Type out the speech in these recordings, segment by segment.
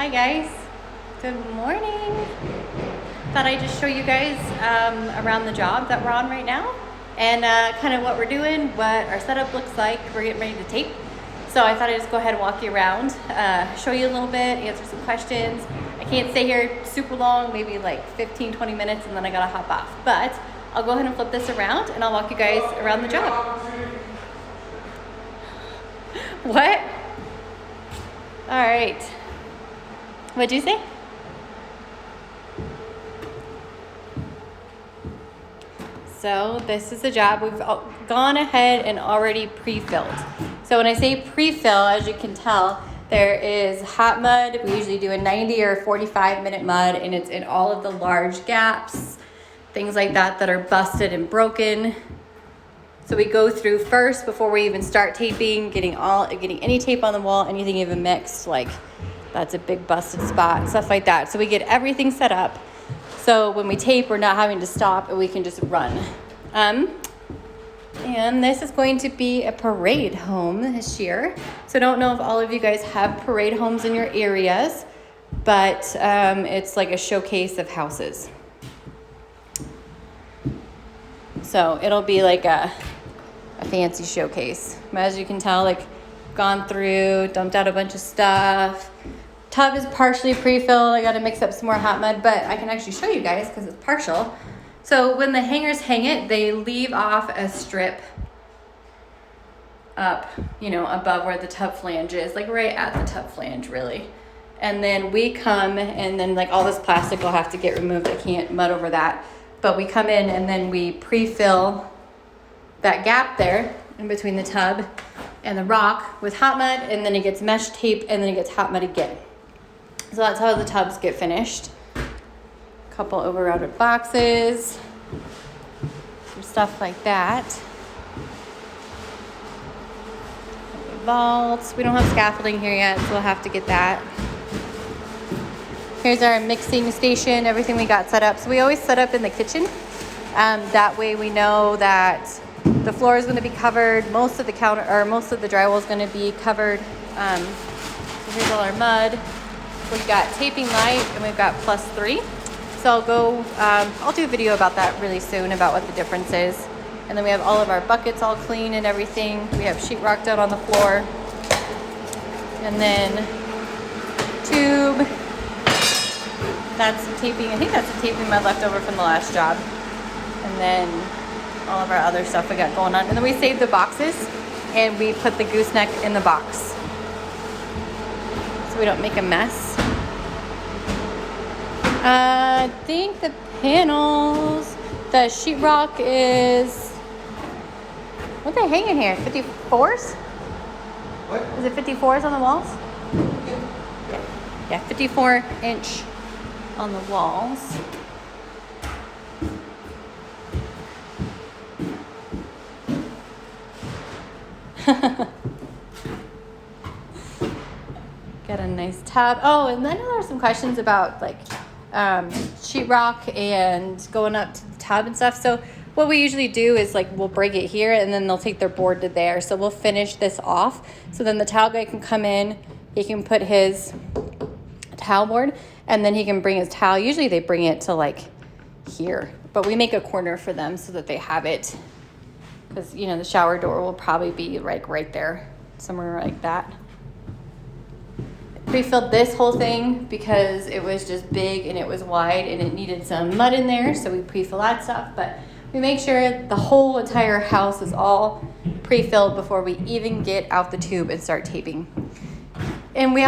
Hi guys, good morning. Thought I'd just show you guys around the job that we're on right now and kind of what we're doing, what our setup looks like. We're getting ready to tape. So I thought I'd just go ahead and walk you around, show you a little bit, answer some questions. I can't stay here super long, maybe like 15-20 minutes, and then I gotta hop off. But I'll go ahead and flip this around and I'll walk you guys around the job. What? All right. What'd you say? So this is the job. We've gone ahead and already pre-filled. So when I say pre-fill, as you can tell, there is hot mud. We usually do a 90 or 45-minute mud, and it's in all of the large gaps, things like that that are busted and broken. So we go through first before we even start taping, getting any tape on the wall, anything even mixed, like that's a big busted spot, stuff like that. So we get everything set up. So when we tape, we're not having to stop and we can just run. And this is going to be a parade home this year. So I don't know if all of you guys have parade homes in your areas, but it's like a showcase of houses. So it'll be like a fancy showcase. As you can tell, like gone through, dumped out a bunch of stuff. Tub is partially pre-filled. I got to mix up some more hot mud, but I can actually show you guys because it's partial. So when the hangers hang it, they leave off a strip up, above where the tub flange is, like right at the tub flange, really. And then we come, and then like all this plastic will have to get removed. I can't mud over that. But we come in and then we pre-fill that gap there in between the tub and the rock with hot mud, and then it gets mesh tape, and then it gets hot mud again. So that's how the tubs get finished. A couple over-routed boxes, some stuff like that. Vaults. We don't have scaffolding here yet, so we'll have to get that. Here's our mixing station, everything we got set up. So we always set up in the kitchen. That way we know that the floor is going to be covered. Most of the drywall is going to be covered. So here's all our mud. We've got taping light and we've got +3. So I'll do a video about that really soon, about what the difference is. And then we have all of our buckets all clean and everything. We have sheetrock down on the floor. And then tube. That's some taping. I think that's the taping mud left over from the last job. And then all of our other stuff we got going on. And then we save the boxes and we put the gooseneck in the box so we don't make a mess. I think the panels, the sheetrock is, what are they hanging here? 54s? What? Is it 54s on the walls? Yeah, 54 inch on the walls. Got a nice tub. Oh, and then there are some questions about like sheetrock and going up to the tub and stuff. So what we usually do is like we'll break it here and then they'll take their board to there. So we'll finish this off. So then the towel guy can come in, he can put his towel board, and then he can bring his towel. Usually they bring it to like here, but we make a corner for them so that they have it, because the shower door will probably be like right there, somewhere like that. Pre-filled this whole thing because it was just big and it was wide and it needed some mud in there, so we pre-fill that stuff. But we make sure the whole entire house is all pre-filled before we even get out the tube and start taping. And we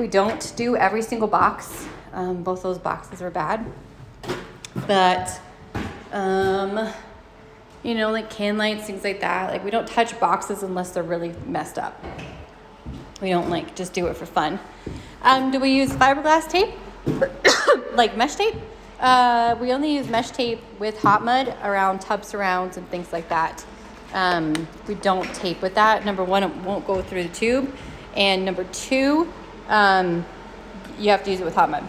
don't do every single box. Both those boxes are bad. But, like can lights, things like that. Like we don't touch boxes unless they're really messed up. We don't just do it for fun. Do we use fiberglass tape? Like mesh tape? We only use mesh tape with hot mud around tub surrounds and things like that. We don't tape with that. Number one, it won't go through the tube. And number two, you have to use it with hot mud.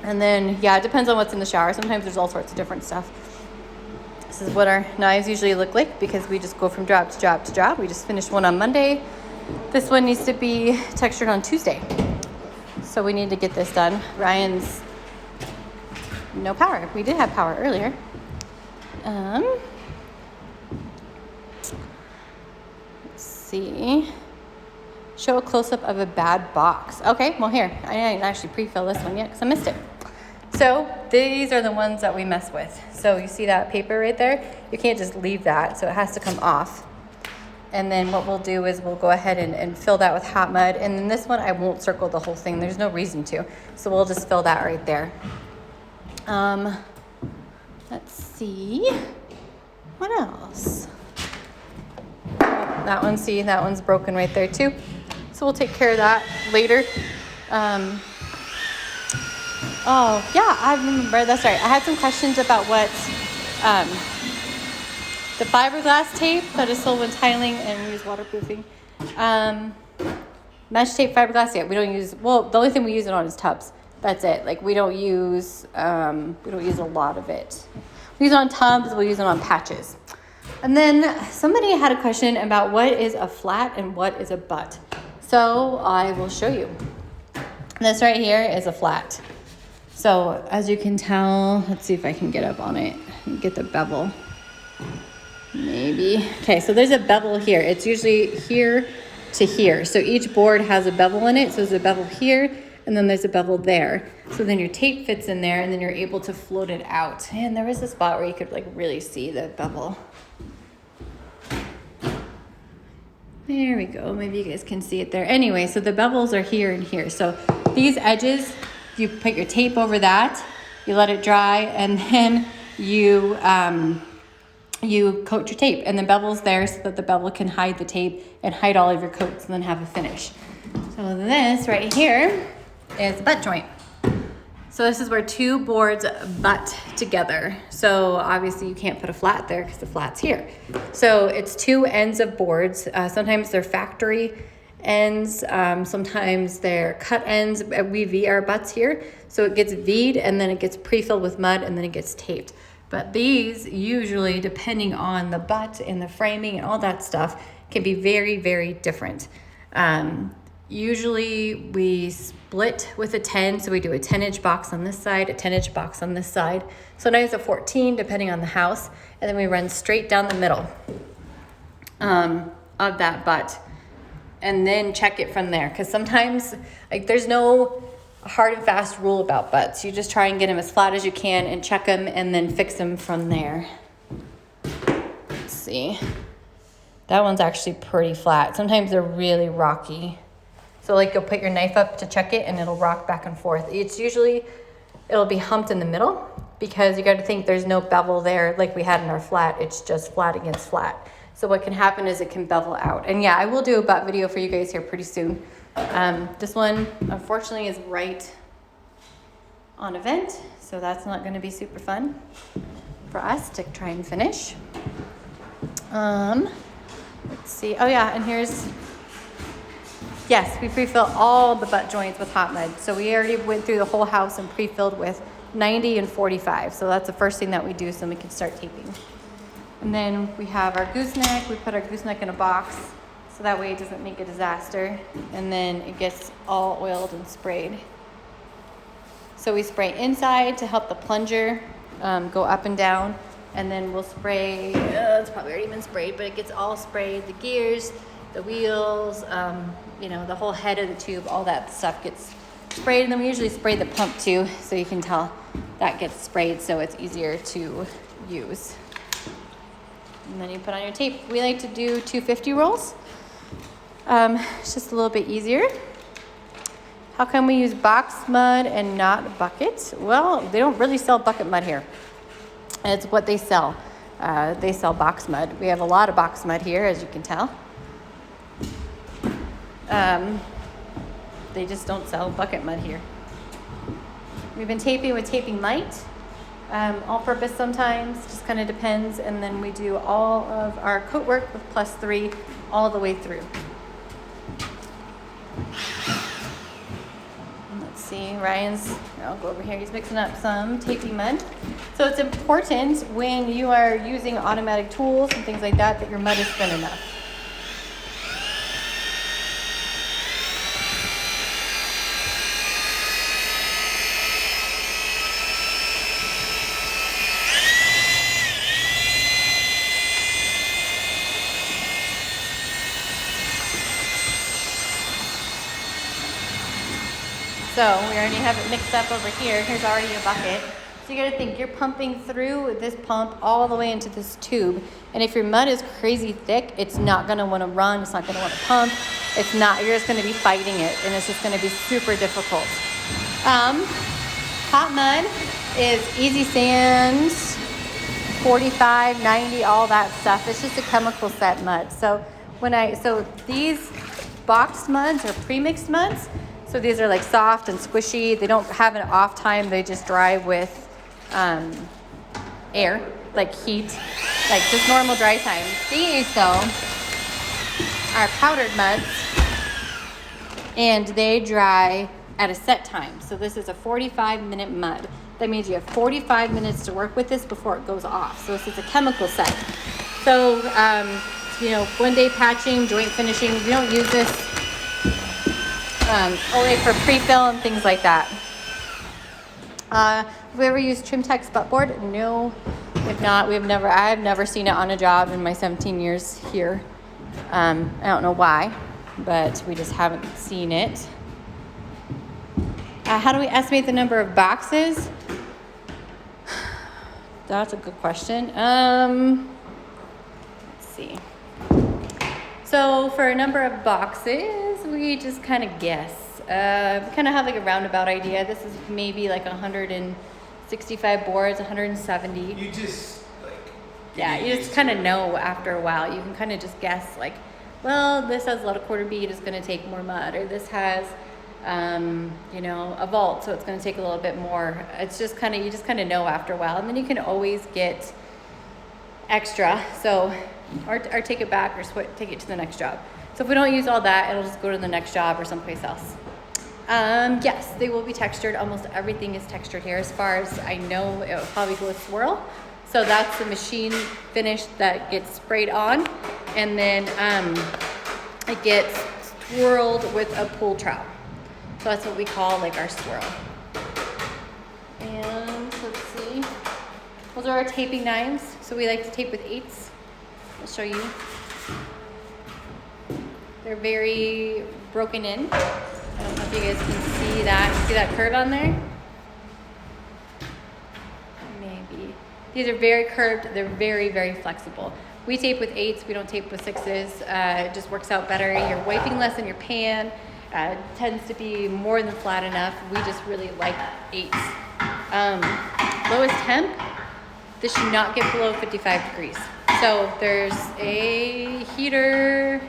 And then, it depends on what's in the shower. Sometimes there's all sorts of different stuff. This is what our knives usually look like because we just go from job to job to job. We just finished one on Monday. This one needs to be textured on Tuesday. So we need to get this done. Ryan's no power. We did have power earlier. Let's see. Show a close-up of a bad box. Okay, well here, I didn't actually pre-fill this one yet because I missed it. So these are the ones that we mess with. So you see that paper right there? You can't just leave that, so it has to come off. And then what we'll do is we'll go ahead and fill that with hot mud. And then this one, I won't circle the whole thing. There's no reason to. So we'll just fill that right there. Let's see. What else? Oh, that one, see, that one's broken right there too. So we'll take care of that later. Oh, yeah, I remember. That's right. I had some questions about what the fiberglass tape that is sold when tiling and we use waterproofing. Mesh tape, fiberglass, yeah, we don't use, well, the only thing we use it on is tubs. That's it. Like we don't use a lot of it. We use it on tubs, we'll use it on patches. And then somebody had a question about what is a flat and what is a butt. So I will show you. This right here is a flat. So as you can tell, let's see if I can get up on it and get the bevel. Maybe. Okay, so there's a bevel here. It's usually here to here. So each board has a bevel in it. So there's a bevel here, and then there's a bevel there. So then your tape fits in there, and then you're able to float it out. And there is a spot where you could like really see the bevel. There we go. Maybe you guys can see it there. Anyway, so the bevels are here and here. So these edges, you put your tape over that, you let it dry, and then you coat your tape. And the bevel's there so that the bevel can hide the tape and hide all of your coats and then have a finish. So this right here is a butt joint. So this is where two boards butt together. So obviously you can't put a flat there because the flat's here. So it's two ends of boards. Sometimes they're factory ends, sometimes they're cut ends. We V our butts here. So it gets V'd and then it gets pre-filled with mud and then it gets taped. But these usually, depending on the butt and the framing and all that stuff, can be very, very different. Usually we split with a 10, so we do a 10-inch box on this side, a 10-inch box on this side. Sometimes a 14, depending on the house, and then we run straight down the middle of that butt, and then check it from there. Because sometimes, like, there's no hard and fast rule about butts. You just try and get them as flat as you can and check them, and then fix them from there. Let's see. That one's actually pretty flat. Sometimes they're really rocky. So like you'll put your knife up to check it and it'll rock back and forth. It'll be humped in the middle because you got to think there's no bevel there like we had in our flat. It's just flat against flat. So what can happen is it can bevel out. And yeah, I will do a butt video for you guys here pretty soon. This one unfortunately is right on a vent. So that's not going to be super fun for us to try and finish. Let's see. Oh yeah, and yes, we pre-fill all the butt joints with hot mud. So we already went through the whole house and pre-filled with 90 and 45. So that's the first thing that we do so we can start taping. And then we have our gooseneck. We put our gooseneck in a box so that way it doesn't make a disaster. And then it gets all oiled and sprayed. So we spray inside to help the plunger go up and down. And then we'll spray, it's probably already been sprayed, but it gets all sprayed. The gears, the wheels, the whole head of the tube, all that stuff gets sprayed. And then we usually spray the pump too, so you can tell that gets sprayed so it's easier to use. And then you put on your tape. We like to do 250 rolls. It's just a little bit easier. How come we use box mud and not buckets? Well, they don't really sell bucket mud here. It's what they sell. They sell box mud. We have a lot of box mud here, as you can tell. They just don't sell bucket mud here. We've been taping with taping light, all purpose sometimes, just kind of depends. And then we do all of our coat work with +3 all the way through. And let's see, Ryan's, I'll go over here, he's mixing up some taping mud. So it's important when you are using automatic tools and things like that, that your mud is thin enough. So we already have it mixed up over here. Here's already a bucket. So you gotta think, you're pumping through this pump all the way into this tube. And if your mud is crazy thick, it's not gonna wanna run, it's not gonna wanna pump. It's not, you're just gonna be fighting it, and it's just gonna be super difficult. Hot mud is easy sand, 45, 90, all that stuff. It's just a chemical set mud. So these boxed muds or pre-mixed muds, so these are like soft and squishy. They don't have an off time. They just dry with air, like heat, like just normal dry time. These though are powdered muds, and they dry at a set time. So this is a 45-minute mud. That means you have 45 minutes to work with this before it goes off. So this is a chemical set. So, you know, one-day patching, joint finishing, we don't use this only for pre-fill and things like that. Have we ever used TrimTech's butt board? No, if not, I've never seen it on a job in my 17 years here. I don't know why, but we just haven't seen it. How do we estimate the number of boxes? That's a good question. Let's see. So for a number of boxes, we just kind of guess. We kind of have like a roundabout idea. This is maybe like 165 boards, 170. You just like... Yeah, you just kind of know after a while. You can kind of just guess like, well, this has a lot of quarter bead, it's going to take more mud. Or this has, you know, a vault, so it's going to take a little bit more. It's just kind of, you just kind of know after a while. And then you can always get extra. So... Or take it back or take it to the next job. So if we don't use all that, it'll just go to the next job or someplace else. Yes, they will be textured. Almost everything is textured here. As far as I know, it will probably go with swirl. So that's the machine finish that gets sprayed on. And then it gets swirled with a pull trowel. So that's what we call like our swirl. And let's see. Those are our taping knives. So we like to tape with 8s. I'll show you. They're very broken in. I don't know if you guys can see that. See that curve on there? Maybe. These are very curved. They're very, very flexible. We tape with 8s. We don't tape with 6s. It just works out better. You're wiping less in your pan. Tends to be more than flat enough. We just really like 8s. Lowest temp, this should not get below 55 degrees. So there's a heater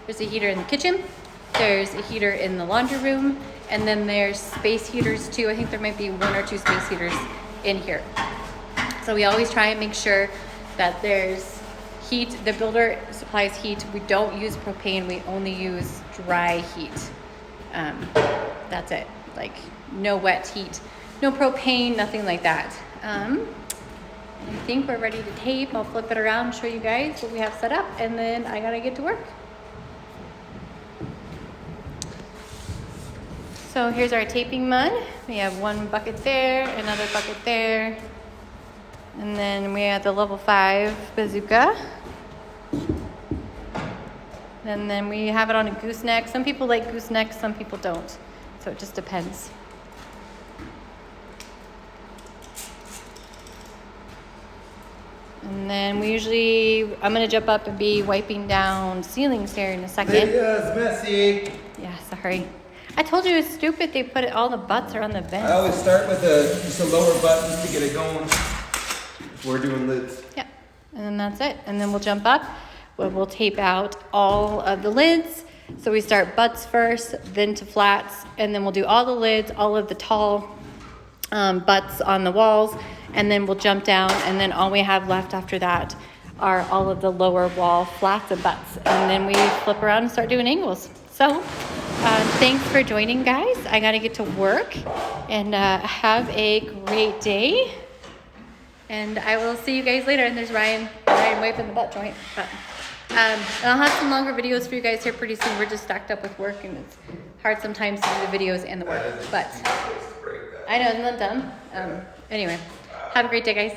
in the kitchen, there's a heater in the laundry room, and then there's space heaters too. I think there might be 1 or 2 space heaters in here. So we always try and make sure that there's heat. The builder supplies heat. We don't use propane, we only use dry heat. That's it, like no wet heat, no propane, nothing like that. I think we're ready to tape. I'll flip it around and show you guys what we have set up, and then I gotta get to work. So here's our taping mud. We have 1 bucket there, another bucket there, and then we have the level 5 bazooka. And then we have it on a gooseneck. Some people like gooseneck, some people don't. So it just depends. And then we usually, I'm gonna jump up and be wiping down ceilings here in a second. It's messy. Yeah, sorry. I told you it's stupid. They put all the butts are on the vents. I always start with just a lower button to get it going if we're doing lids. Yeah, and then that's it. And then we'll jump up. We'll tape out all of the lids. So we start butts first, then to flats, and then we'll do all the lids, all of the tall butts on the walls, and then we'll jump down, and then all we have left after that are all of the lower wall flats and butts. And then we flip around and start doing angles. So thanks for joining, guys, I gotta get to work, and have a great day. And I will see you guys later. And there's Ryan wiping the butt joint. But I'll have some longer videos for you guys here pretty soon. We're just stacked up with work, and it's hard sometimes to do the videos and the work. But I know, isn't that dumb? Anyway, have a great day, guys.